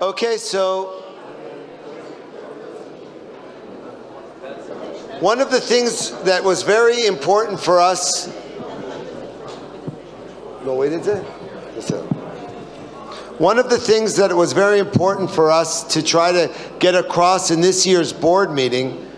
Okay, so one of the things that was very important for us. No, wait, is it? One of the things that it was very important for us to try to get across in this year's board meeting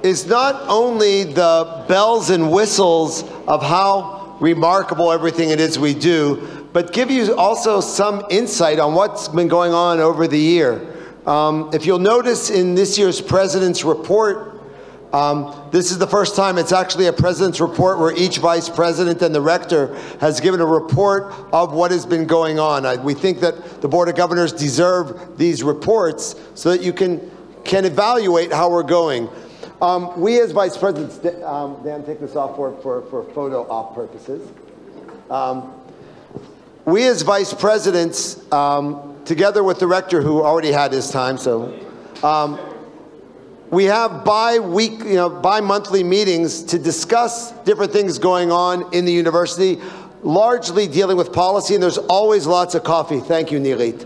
is not only the bells and whistles of how remarkable everything it is we do, but give you also some insight on what's been going on over the year. If you'll notice in this year's President's Report, this is the first time it's actually a President's Report where each Vice President and the Rector has given a report of what has been going on. We think that the Board of Governors deserve these reports so that you can evaluate how we're going. We as Vice Presidents, Dan, take this off for photo op purposes. We as Vice Presidents, together with the Rector who already had his time, we have bi-monthly meetings to discuss different things going on in the university, largely dealing with policy, and there's always lots of coffee. Thank you, Nirit.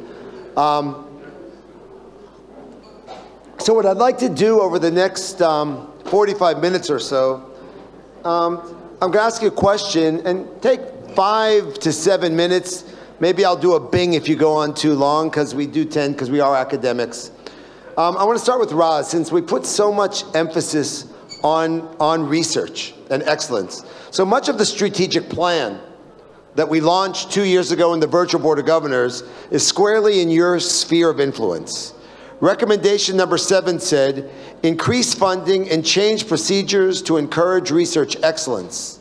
So what I'd like to do over the next 45 minutes or so, I'm going to ask you a question and take 5 to 7 minutes. Maybe I'll do a bing if you go on too long, because we are academics. I want to start with Raz, since we put so much emphasis on research and excellence. So much of the strategic plan that we launched 2 years ago in the virtual Board of Governors is squarely in your sphere of influence. Recommendation number 7 said, increase funding and change procedures to encourage research excellence.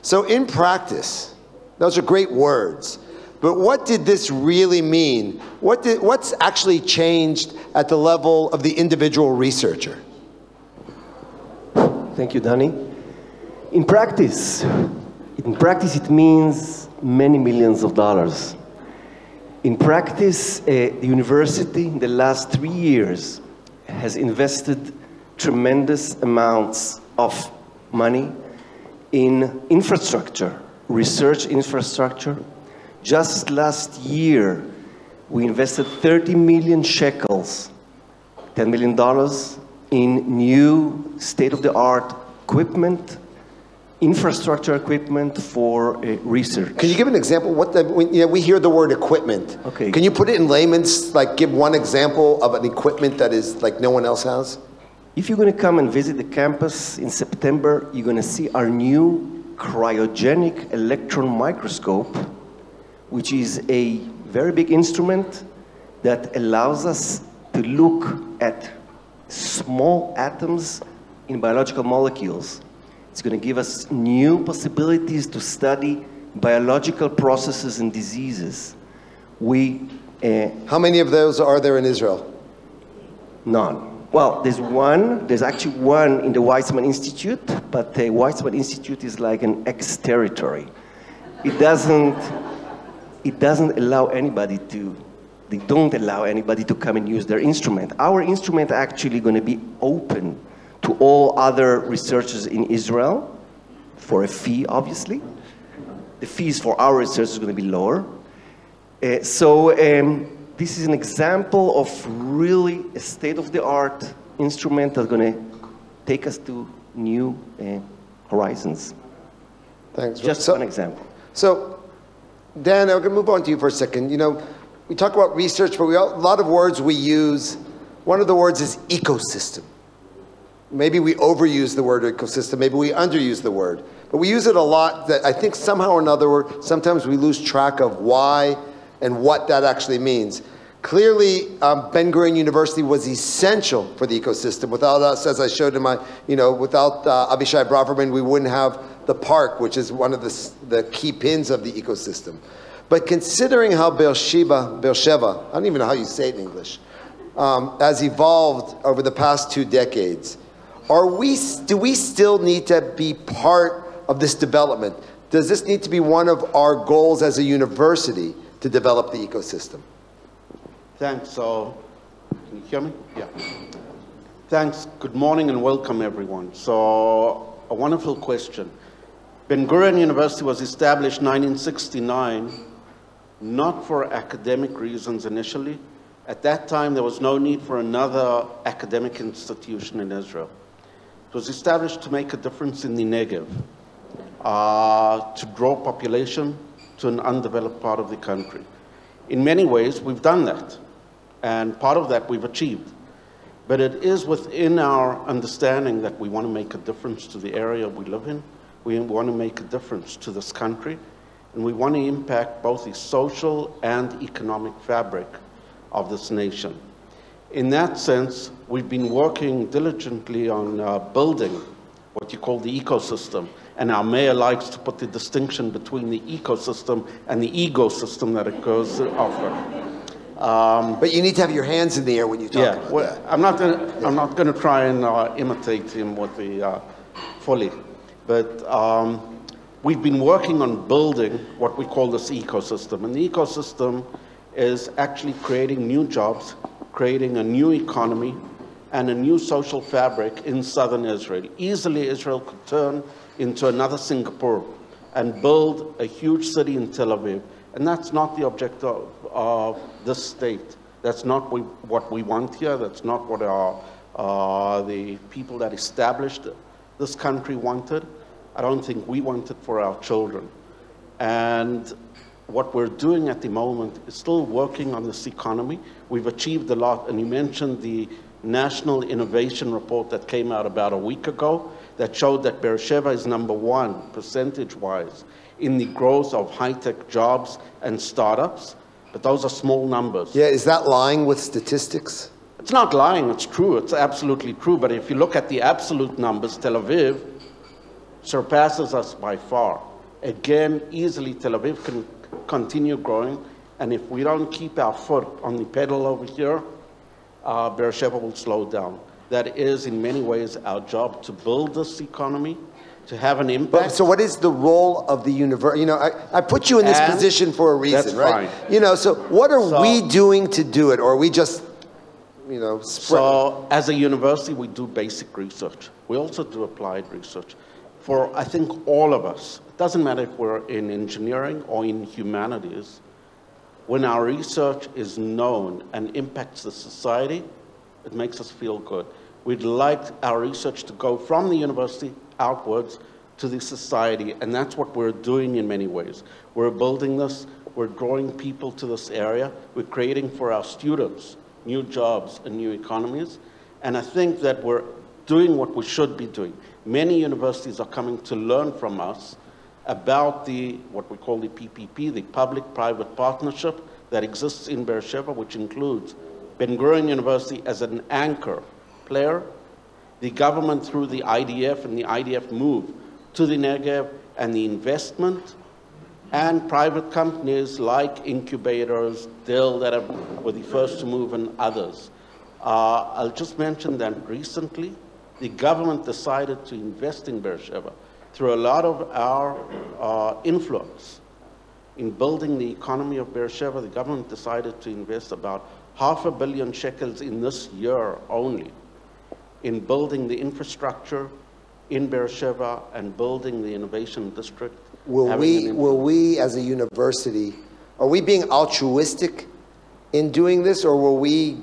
So in practice, those are great words. But what did this really mean? What's actually changed at the level of the individual researcher? Thank you, Danny. In practice, it means many millions of dollars. In practice, the university in the last 3 years has invested tremendous amounts of money in infrastructure, research infrastructure. Just last year, we invested 30 million shekels, $10 million, in new state-of-the-art equipment, infrastructure equipment for research. Can you give an example? We hear the word equipment. Okay. Can you put it in layman's, give one example of an equipment that is like no one else has? If you're going to come and visit the campus in September, you're going to see our new cryogenic electron microscope, which is a very big instrument that allows us to look at small atoms in biological molecules. It's going to give us new possibilities to study biological processes and diseases. How many of those are there in Israel? None. Well, there's actually one in the Weizmann Institute, but the Weizmann Institute is like an ex-territory. It doesn't allow anybody they don't allow anybody to come and use their instrument. Our instrument actually going to be open to all other researchers in Israel for a fee, obviously. The fees for our research is going to be lower. This is an example of really a state-of-the-art instrument that's going to take us to new horizons. Thanks. Just one example. So, Dan, I'm going to move on to you for a second. We talk about research, but a lot of words we use. One of the words is ecosystem. Maybe we overuse the word ecosystem, maybe we underuse the word. But we use it a lot that I think somehow or another, sometimes we lose track of why and what that actually means. Clearly, Ben-Gurion University was essential for the ecosystem. Without us, as I showed in my, without Abishai Braverman, we wouldn't have the park, which is one of the key pins of the ecosystem. But considering how Beersheba, I don't even know how you say it in English, has evolved over the past 2 decades, do we still need to be part of this development? Does this need to be one of our goals as a university to develop the ecosystem? Thanks. Can you hear me? Yeah. Thanks. Good morning and welcome, everyone. So, a wonderful question. Ben-Gurion University was established in 1969 not for academic reasons initially. At that time, there was no need for another academic institution in Israel. It was established to make a difference in the Negev, to draw population to an undeveloped part of the country. In many ways, we've done that, and part of that we've achieved. But it is within our understanding that we want to make a difference to the area we live in. We want to make a difference to this country, and we want to impact both the social and economic fabric of this nation. In that sense, we've been working diligently on building what you call the ecosystem, and our mayor likes to put the distinction between the ecosystem and the ecosystem that it goes offer. But you need to have your hands in the air when you talk about well, that. I'm not going to try and imitate him with the fully, but we've been working on building what we call this ecosystem, and the ecosystem is actually creating new jobs, creating a new economy, and a new social fabric in southern Israel. Easily, Israel could turn into another Singapore and build a huge city in Tel Aviv. And that's not the objective of this state. That's not what we want here. That's not what the people that established this country wanted. I don't think we want it for our children. And what we're doing at the moment is still working on this economy. We've achieved a lot, and you mentioned the National Innovation Report that came out about a week ago that showed that Beersheba is #1, percentage-wise, in the growth of high-tech jobs and startups, but those are small numbers. Yeah, is that lying with statistics? It's not lying, it's true, it's absolutely true, but if you look at the absolute numbers, Tel Aviv surpasses us by far. Again, easily Tel Aviv can continue growing, and if we don't keep our foot on the pedal over here, Beersheba will slow down. That is, in many ways, our job to build this economy, to have an impact. So what is the role of the university? You know, I put you in this position for a reason, that's right? fine. You know, so what are we doing to do it? Or are we just, you know, So as a university, we do basic research. We also do applied research. For, I think, all of us, it doesn't matter if we're in engineering or in humanities, when our research is known and impacts the society, it makes us feel good. We'd like our research to go from the university outwards to the society, and that's what we're doing in many ways. We're building this, we're drawing people to this area, we're creating for our students new jobs and new economies, and I think that we're doing what we should be doing. Many universities are coming to learn from us about what we call the PPP, the public-private partnership that exists in Beersheba, which includes Ben-Gurion University as an anchor player, the government through the IDF and the IDF move to the Negev and the investment, and private companies like incubators, Dell that were the first to move, and others. I'll just mention that recently the government decided to invest in Beersheba through a lot of our influence in building the economy of Beersheba. The government decided to invest about $500 million shekels in this year only in building the infrastructure in Beersheba and building the innovation district. will we as a university, are we being altruistic in doing this, or will we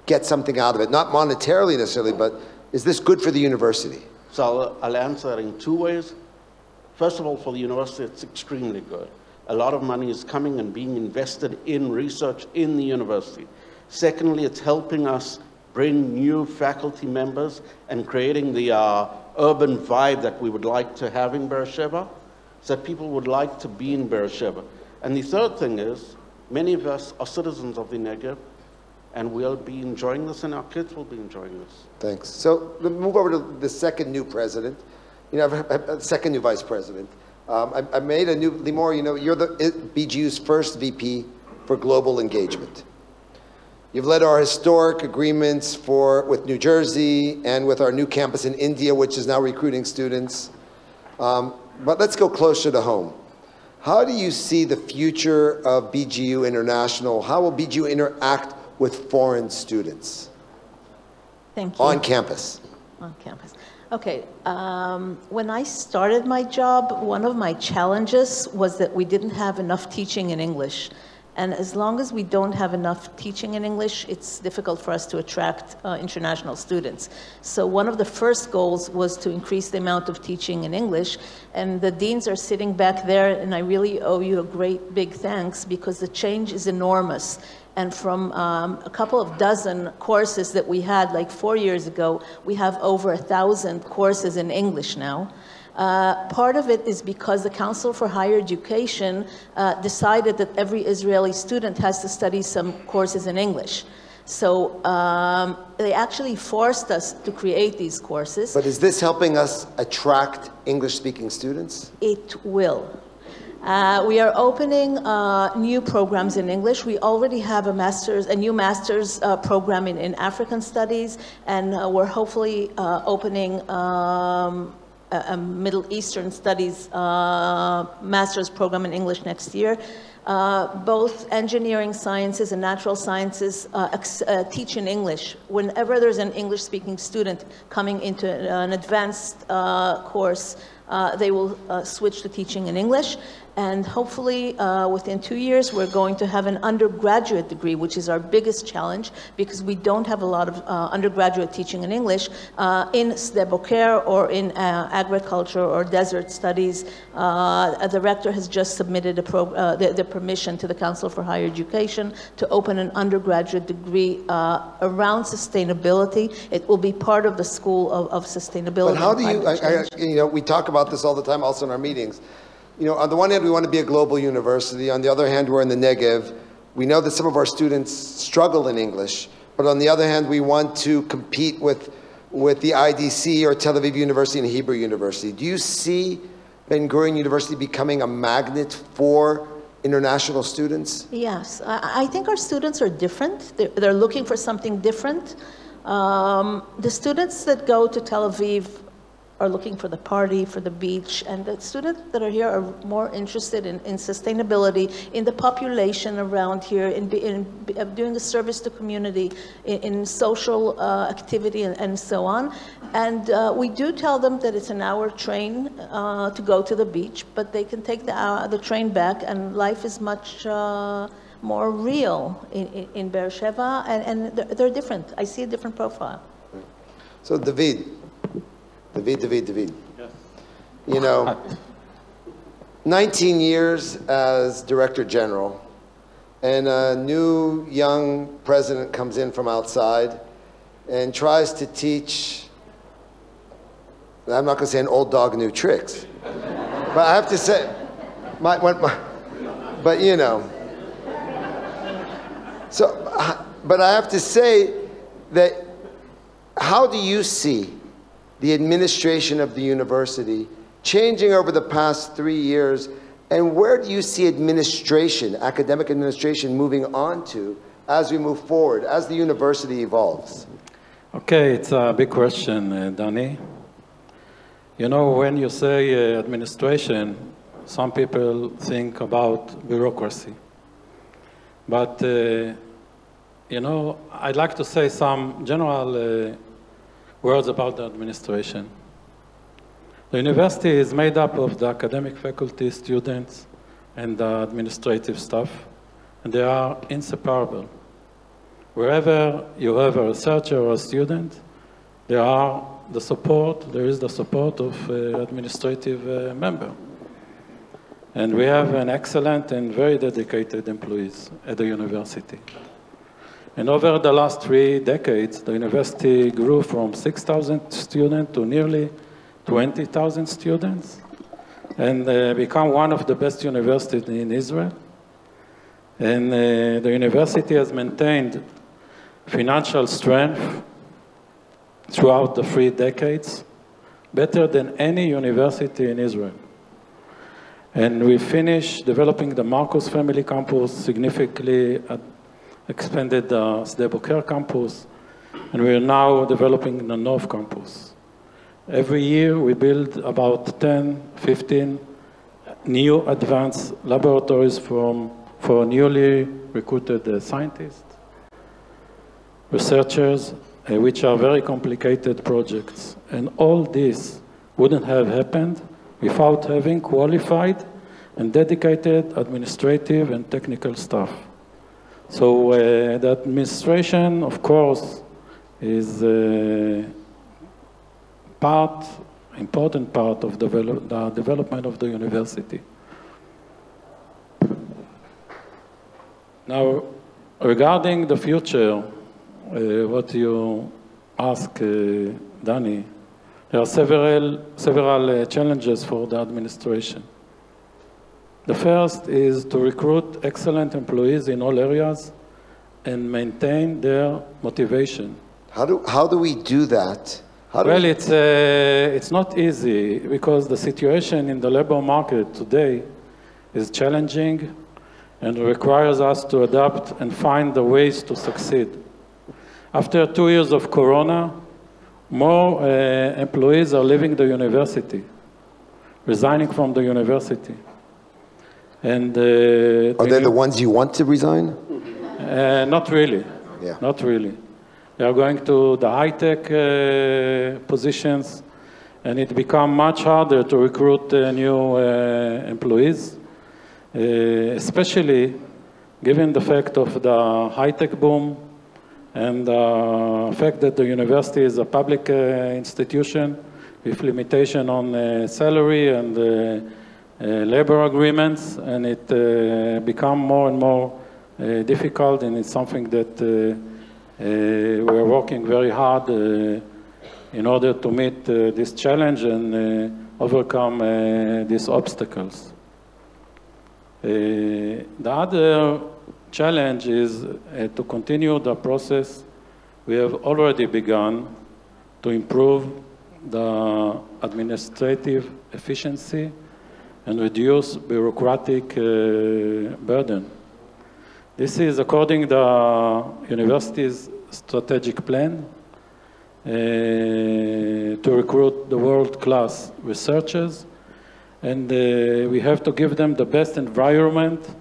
get something out of it? Not monetarily necessarily, but is this good for the university? So I'll answer that in two ways. First of all, for the university, it's extremely good. A lot of money is coming and being invested in research in the university. Secondly, it's helping us bring new faculty members and creating the urban vibe that we would like to have in Beersheba, so that people would like to be in Beersheba. And the third thing is, many of us are citizens of the Negev, and we'll be enjoying this, and our kids will be enjoying this. Thanks. So let's move over to the second new president. You know, a second new vice president. I made a new, Limor, you know, you're the BGU's first VP for global engagement. You've led our historic agreements with New Jersey and with our new campus in India, which is now recruiting students. But let's go closer to home. How do you see the future of BGU International? How will BGU interact with foreign students? Thank you. On campus? On campus. Okay, when I started my job, one of my challenges was that we didn't have enough teaching in English. And as long as we don't have enough teaching in English, it's difficult for us to attract international students. So one of the first goals was to increase the amount of teaching in English. And the deans are sitting back there, and I really owe you a great big thanks because the change is enormous. And from a couple of dozen courses that we had like 4 years ago, we have over 1,000 courses in English now. Part of it is because the Council for Higher Education decided that every Israeli student has to study some courses in English. So they actually forced us to create these courses. But is this helping us attract English-speaking students? It will. We are opening new programs in English. We already have a new master's program in African studies, and we're hopefully opening a Middle Eastern Studies master's program in English next year. Both engineering sciences and natural sciences teach in English. Whenever there's an English-speaking student coming into an advanced course, they will switch to teaching in English. And hopefully, within 2 years, we're going to have an undergraduate degree, which is our biggest challenge, because we don't have a lot of undergraduate teaching in English in Sde Boker or in agriculture or desert studies. The rector has just submitted the permission to the Council for Higher Education to open an undergraduate degree around sustainability. It will be part of the School of Sustainability. But how do you, we talk about this all the time also in our meetings. On the one hand, we want to be a global university. On the other hand, we're in the Negev. We know that some of our students struggle in English. But on the other hand, we want to compete with the IDC or Tel Aviv University and Hebrew University. Do you see Ben-Gurion University becoming a magnet for international students? Yes. I think our students are different. They're looking for something different. The students that go to Tel Aviv are looking for the party, for the beach, and the students that are here are more interested in sustainability, in the population around here, in doing a service to community, in social activity, and so on. And we do tell them that it's an hour train to go to the beach, but they can take the train back, and life is much more real in Beersheba, and they're different. I see a different profile. So David. Yes. 19 years as Director General, and a new young president comes in from outside and tries to teach, I'm not going to say an old dog new tricks, but I have to say, but I have to say that, how do you see the administration of the university changing over the past 3 years, and where do you see administration, academic administration, moving on to as we move forward, as the university evolves? Okay, it's a big question, Danny. When you say administration, some people think about bureaucracy. But, I'd like to say some general words about the administration. The university is made up of the academic faculty, students, and the administrative staff, and they are inseparable. Wherever you have a researcher or a student, there is the support of administrative member. And we have an excellent and very dedicated employees at the university. And over the last 3 decades, the university grew from 6,000 students to nearly 20,000 students, and become one of the best universities in Israel. And the university has maintained financial strength throughout the 3 decades, better than any university in Israel. And we finished developing the Marcus Family Campus, significantly expanded the Sde Boker campus, and we are now developing the North campus. Every year we build about 10, 15 new advanced laboratories for newly recruited scientists, researchers, which are very complicated projects. And all this wouldn't have happened without having qualified and dedicated administrative and technical staff. So the administration, of course, is important part of the development of the university. Now, regarding the future, what you ask, Danny, there are several challenges for the administration. The first is to recruit excellent employees in all areas and maintain their motivation. How do we do that? Well, it's not easy because the situation in the labor market today is challenging and requires us to adapt and find the ways to succeed. After 2 years of Corona, more employees are leaving the university, resigning from the university. And are they the ones you want to resign? Not really. Yeah. Not really. They are going to the high-tech positions, and it becomes much harder to recruit new employees, especially given the fact of the high-tech boom and the fact that the university is a public institution with limitation on salary and labor agreements, and it becomes more and more difficult, and it's something that we're working very hard in order to meet this challenge and overcome these obstacles. The other challenge is to continue the process we have already begun to improve the administrative efficiency and reduce bureaucratic burden. This is according to the university's strategic plan to recruit the world-class researchers, and we have to give them the best environment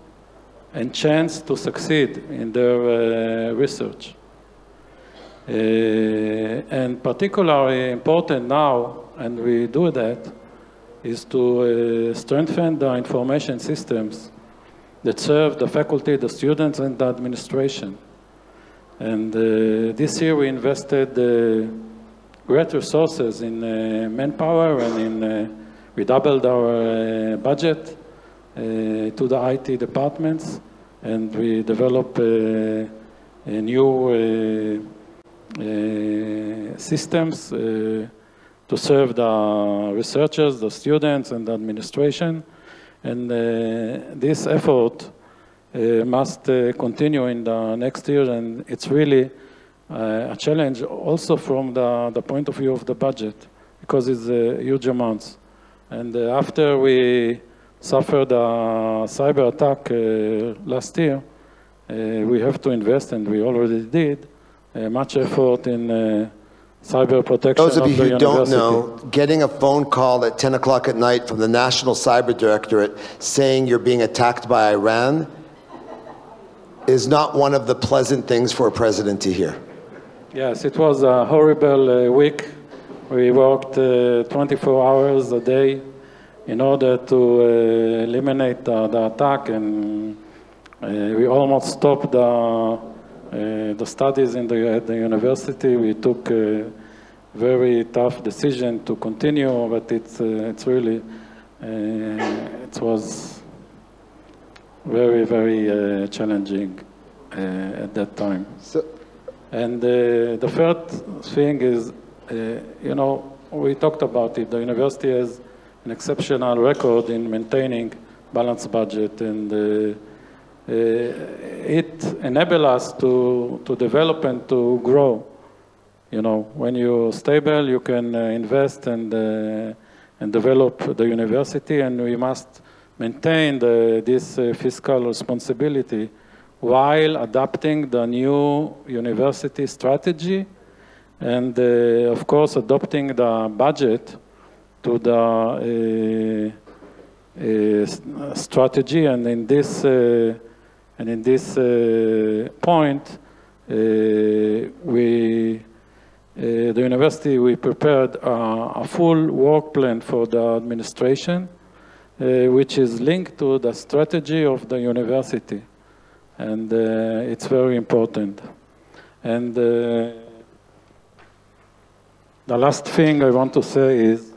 and chance to succeed in their research. And particularly important now, and we do that, is to strengthen the information systems that serve the faculty, the students, and the administration. And this year we invested great resources in manpower, and we doubled our budget to the IT departments, and we developed new systems to serve the researchers, the students, and the administration. And this effort must continue in the next year, and it's really a challenge also from the point of view of the budget, because it's huge amounts. And after we suffered a cyber attack last year, we have to invest, and we already did, much effort in cyber protection of the university. Those of you who don't know, getting a phone call at 10 o'clock at night from the National Cyber Directorate saying you're being attacked by Iran is not one of the pleasant things for a president to hear. Yes, it was a horrible week. We worked 24 hours a day in order to eliminate the attack, and we almost stopped the studies at the university. We took a very tough decision to continue, but it's really, it was very, very challenging at that time. And the third thing is, you know, we talked about it. The university has an exceptional record in maintaining balanced budget, and it enables us to develop and to grow. You know, when you're stable, you can invest and develop the university, and we must maintain this fiscal responsibility while adapting the new university strategy and, of course, adopting the budget to the strategy. And in this point, we the university, we prepared a full work plan for the administration, which is linked to the strategy of the university. And it's very important. And the last thing I want to say is,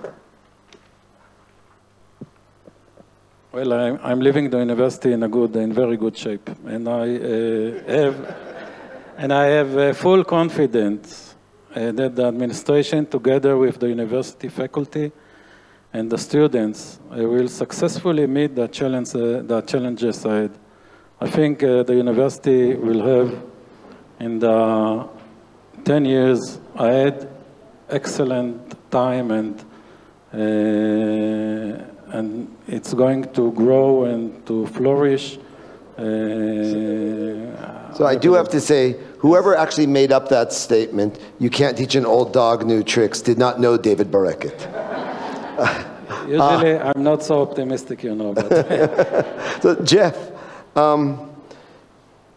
well, I'm leaving the university in very good shape, and I have full confidence that the administration, together with the university faculty and the students, will successfully meet the challenges ahead. I think the university will have, in the 10 years ahead, excellent time, and it's going to grow and to flourish. So I do have to say, whoever actually made up that statement, "You can't teach an old dog new tricks," did not know David Bareket. Usually, I'm not so optimistic, you know. But So Jeff,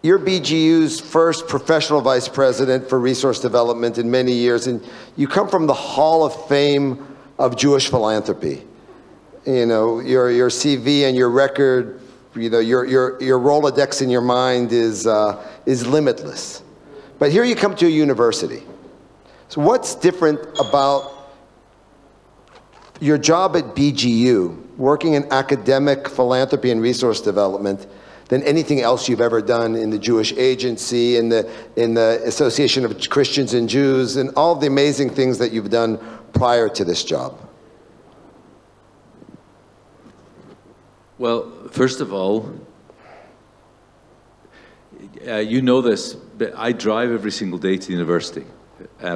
you're BGU's first professional vice president for resource development in many years, and you come from the Hall of Fame of Jewish philanthropy. You know, your CV and your record, you know, your Rolodex in your mind is limitless. But here you come to a university. So what's different about your job at BGU, working in academic philanthropy and resource development, than anything else you've ever done in the Jewish Agency, in the Association of Christians and Jews, and all the amazing things that you've done prior to this job? Well, first of all, you know this, but I drive every single day to the university.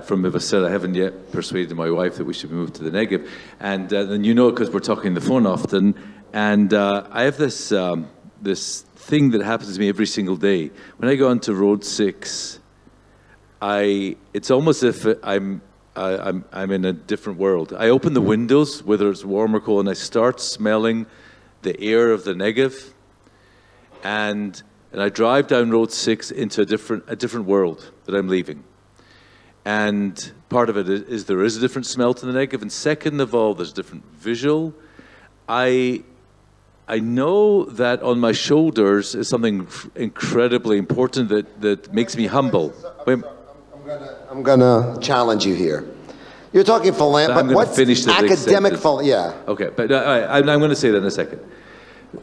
From Mivasset, I haven't yet persuaded my wife that we should move to the Negev. And then you know it because we're talking on the phone often. And I have this, this thing that happens to me every single day. When I go onto Road 6, it's almost as if I'm in a different world. I open the windows, whether it's warm or cold, and I start smelling the air of the Negev, and I drive down Road 6 into a different world that I'm leaving. And part of it is there is a different smell to the Negev, and second of all, there's a different visual. I know that on my shoulders is something incredibly important that makes me humble. I'm gonna challenge you here. You're talking philanthropy, but what's academic philanthropy? Yeah. Okay, but I'm going to say that in a second.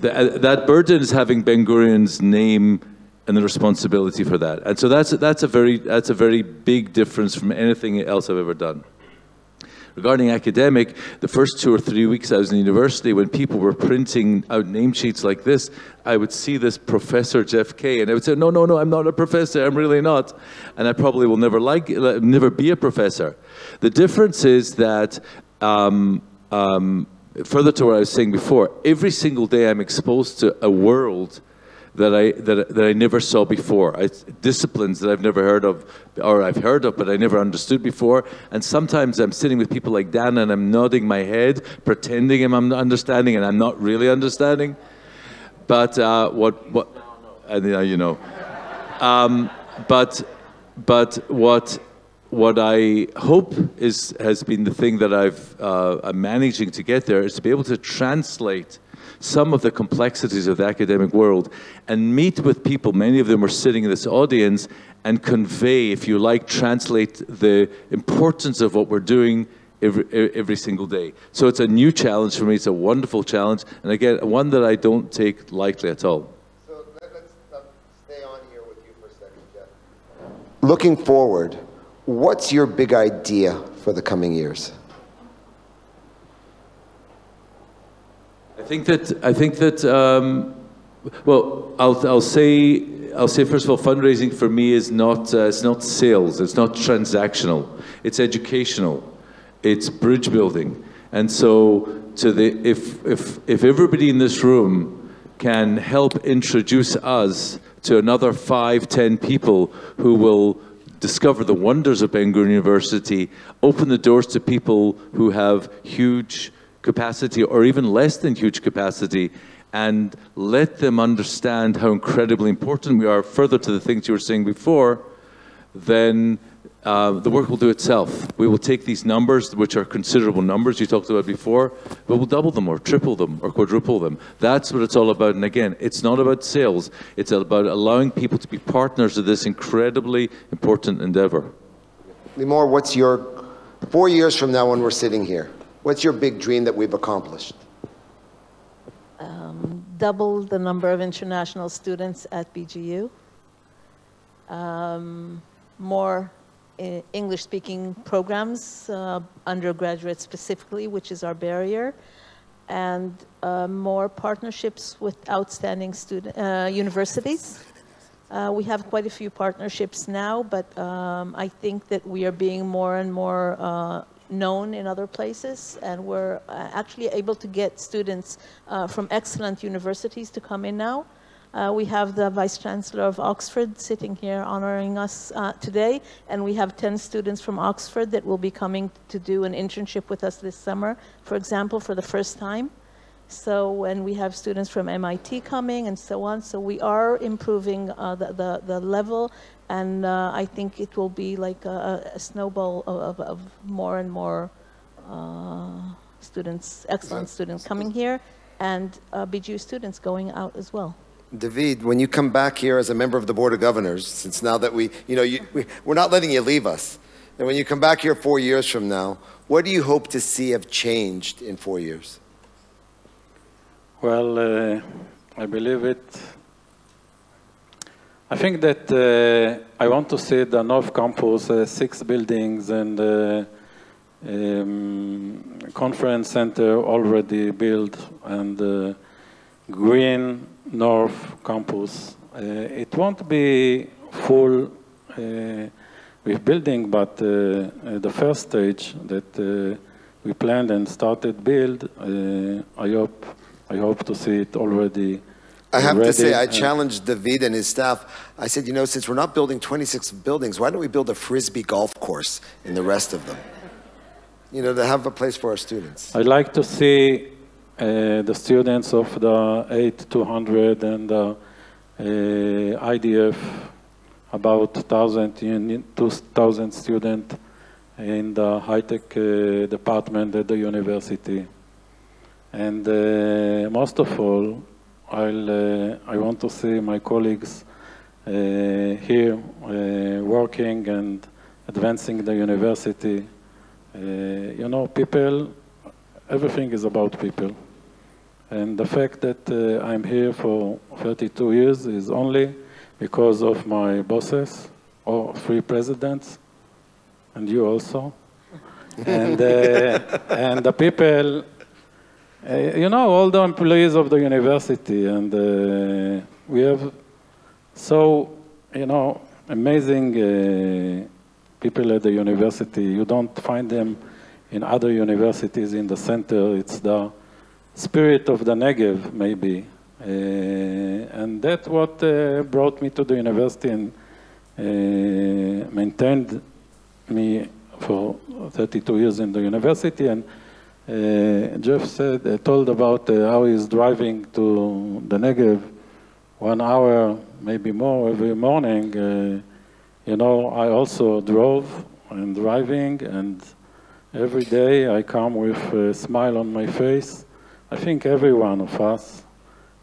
That burden is having Ben-Gurion's name and the responsibility for that, and so that's a very big difference from anything else I've ever done. Regarding academic, the first 2 or 3 weeks I was in university, when people were printing out name sheets like this, I would see this Professor Jeff K, and I would say, no, I'm not a professor, I'm really not. And I probably will never be a professor. The difference is that, further to what I was saying before, every single day I'm exposed to a world that I never saw before. Disciplines that I've never heard of, or I've heard of, but I never understood before. And sometimes I'm sitting with people like Dan and I'm nodding my head, pretending I'm understanding, and I'm not really understanding. But you know. But what I hope has been the thing that I'm managing to get there is to be able to translate some of the complexities of the academic world and meet with people, many of them are sitting in this audience, and convey, if you like, translate the importance of what we're doing every single day. So it's a new challenge for me, it's a wonderful challenge, and again, one that I don't take lightly at all. So let's stay on here with you for a second, Jeff. Looking forward, what's your big idea for the coming years? I think that well, I'll say first of all, fundraising for me is not it's not sales, it's not transactional, it's educational, it's bridge building, and so if everybody in this room can help introduce us to another 5-10 people who will discover the wonders of Ben-Gurion University, open the doors to people who have huge capacity or even less than huge capacity, and let them understand how incredibly important we are, further to the things you were saying before, then the work will do itself. We will take these numbers, which are considerable numbers you talked about before, but we'll double them or triple them or quadruple them. That's what it's all about. And again, it's not about sales. It's about allowing people to be partners of this incredibly important endeavor. Limor, what's your, 4 years from now when we're sitting here, what's your big dream that we've accomplished? Double the number of international students at BGU. More English-speaking programs, undergraduate specifically, which is our barrier, and more partnerships with outstanding universities. We have quite a few partnerships now, but I think that we are being more and more known in other places, and we're actually able to get students from excellent universities to come in now. We have the Vice Chancellor of Oxford sitting here honoring us today, and we have 10 students from Oxford that will be coming to do an internship with us this summer, for example, for the first time. So, when we have students from MIT coming and so on, so we are improving the level, and I think it will be like a snowball of more and more students, excellent students coming here, and BGU students going out as well. David, when you come back here as a member of the Board of Governors, since now that we're not letting you leave us, and when you come back here 4 years from now, what do you hope to see have changed in 4 years? Well, I believe it. I think that I want to see the North Campus, 6 buildings and conference center already built, and green North Campus. It won't be full with building, but the first stage that we planned and started build, I hope to see it already. I have to say, I challenged David and his staff. I said, since we're not building 26 buildings, why don't we build a Frisbee golf course in the rest of them? To have a place for our students. I'd like to see the students of the 8200 and the IDF, about 2,000 students in the high-tech department at the university. And most of all, I want to see my colleagues here working and advancing the university. People, everything is about people. And the fact that I'm here for 32 years is only because of my bosses, or 3 presidents, and you also. And the people, all the employees of the university, and we have so, amazing people at the university. You don't find them in other universities in the center. It's the spirit of the Negev, maybe. And that's what brought me to the university and maintained me for 32 years in the university. And Jeff told about how he's driving to the Negev 1 hour, maybe more, every morning. I also drove and driving, and every day I come with a smile on my face. I think every one of us.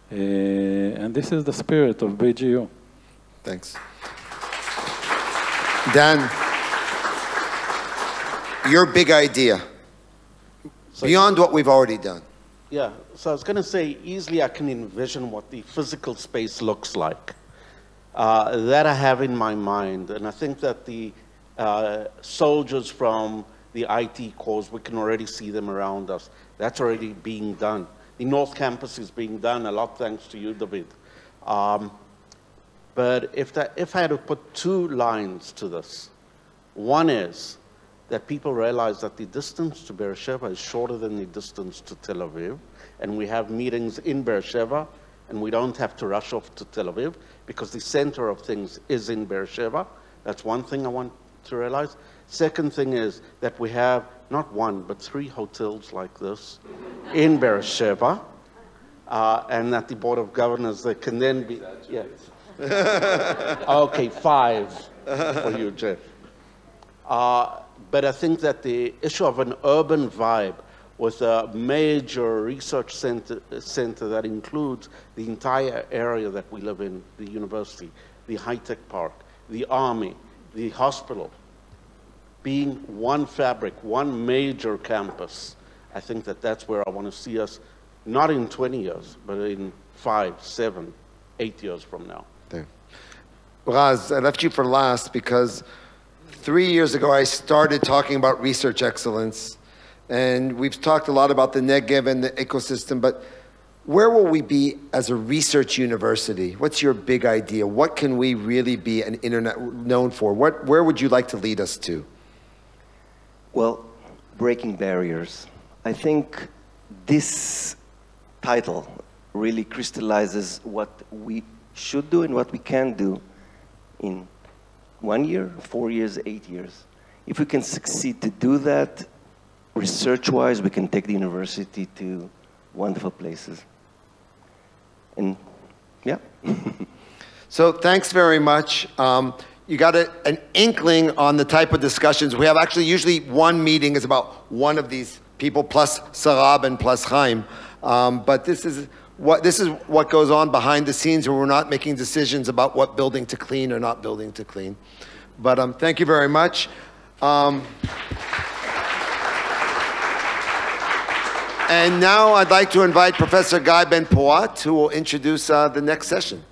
And this is the spirit of BGU. Thanks. Dan, your big idea, beyond what we've already done. Yeah, so I was going to say, easily I can envision what the physical space looks like. That I have in my mind, and I think that the soldiers from the IT corps, we can already see them around us. That's already being done. The North Campus is being done, a lot thanks to you, David. But if I had to put 2 lines to this, one is that people realize that the distance to Beersheba is shorter than the distance to Tel Aviv, and we have meetings in Beersheba, and we don't have to rush off to Tel Aviv, because the center of things is in Beersheba. That's one thing I want to realize. Second thing is that we have not 1, but 3 hotels like this in Beersheba, and that the Board of Governors, they can then be, yeah. Okay, 5 for you, Jeff. But I think that the issue of an urban vibe with a major research center that includes the entire area that we live in, the university, the high-tech park, the army, the hospital, being one fabric, one major campus. I think that that's where I want to see us, not in 20 years, but in 5, 7, 8 years from now. There. Raz, I left you for last because 3 years ago I started talking about research excellence. And we've talked a lot about the Negev and the ecosystem, but where will we be as a research university? What's your big idea? What can we really be an internet known for? Where would you like to lead us to? Well, breaking barriers. I think this title really crystallizes what we should do and what we can do in 1 year, 4 years, 8 years. If we can succeed to do that, research-wise, we can take the university to wonderful places. And yeah. So thanks very much. You got an inkling on the type of discussions. We have actually usually one meeting is about one of these people plus Sarab and plus Chaim. But this is what goes on behind the scenes where we're not making decisions about what building to clean or not building to clean. But thank you very much. And now I'd like to invite Professor Guy Ben-Poat, who will introduce the next session.